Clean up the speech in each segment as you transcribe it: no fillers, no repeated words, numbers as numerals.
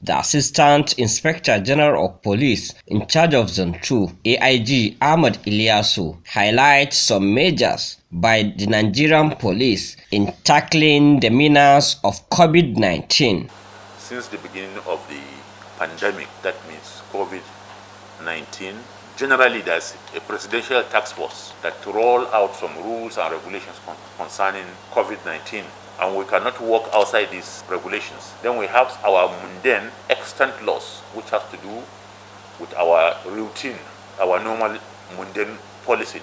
The Assistant Inspector General of Police in charge of Zone 2, AIG Ahamed highlights some measures by the Nigerian police in tackling the menace of COVID-19. Since the beginning of the pandemic, that means COVID-19, generally there's a presidential task force that roll out some rules and regulations concerning COVID-19. And we cannot work outside these regulations. Then we have our mundane extant laws, which has to do with our routine, our normal mundane policy.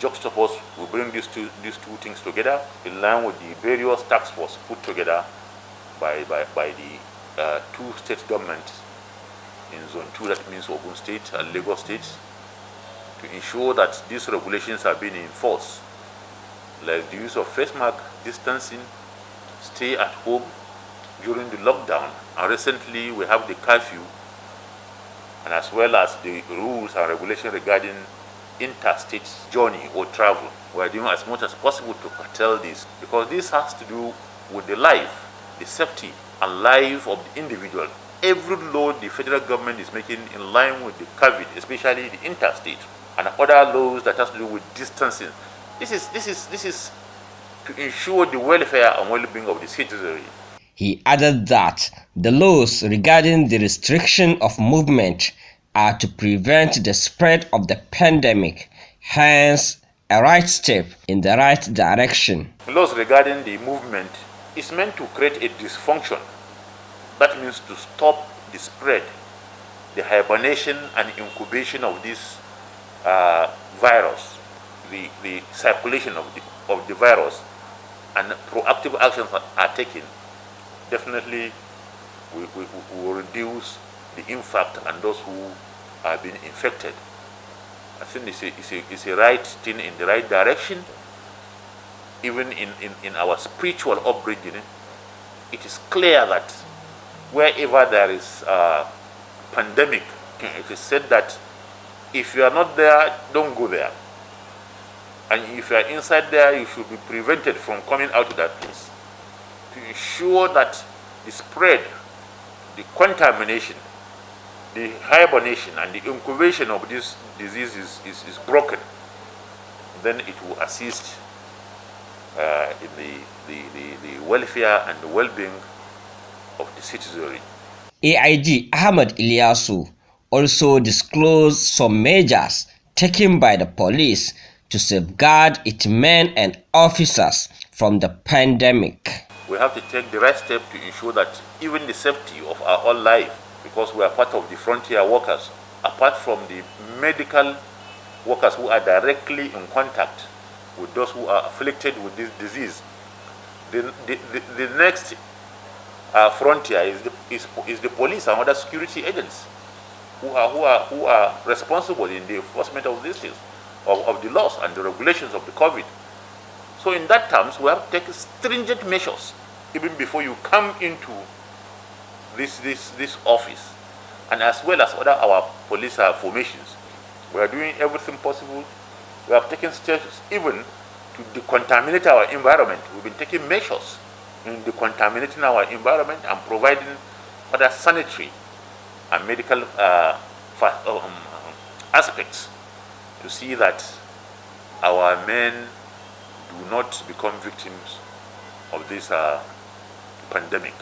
Juxtapose, we bring these two things together in line with the various task force put together by the two state governments in Zone 2, that means Ogun State and Lagos State, to ensure that these regulations are being enforced, like the use of face mask, distancing, stay at home during the lockdown, and recently we have the curfew, and as well as the rules and regulations regarding interstate journey or travel. We are doing as much as possible to curtail this, because this has to do with the life, the safety and life of the individual. Every law the federal government is making in line with the COVID, especially the interstate, and other laws that has to do with distancing. This is to ensure the welfare and well-being of the citizenry. He added that the laws regarding the restriction of movement are to prevent the spread of the pandemic, hence a right step in the right direction. Laws regarding the movement is meant to create a dysfunction. That means to stop the spread, the hibernation and incubation of this virus, the circulation of the virus, and proactive actions are taken. Definitely we will reduce the impact on those who are being infected. I think it's a right thing in the right direction. Even in our spiritual upbringing, it is clear that wherever there is a pandemic, it is said that if you are not there, don't go there. And if you are inside there, you should be prevented from coming out to that place, to ensure that the spread, the contamination, the hibernation and the incubation of this disease is broken. Then it will assist in the welfare and the well-being of the citizenry. AIG Ahamed also disclosed some measures taken by the police to safeguard its men and officers from the pandemic. We have to take the right step to ensure that even the safety of our own life, because we are part of the frontier workers, apart from the medical workers who are directly in contact with those who are afflicted with this disease, the next frontier is the police and other security agents who are responsible in the enforcement of these things, of the laws and the regulations of the COVID. So in that terms, we have to take stringent measures even before you come into this office, and as well as other our police formations. We are doing everything possible. We have taken steps even to decontaminate our environment. We've been taking measures in decontaminating our environment and providing other sanitary and medical aspects to see that our men do not become victims of this pandemic.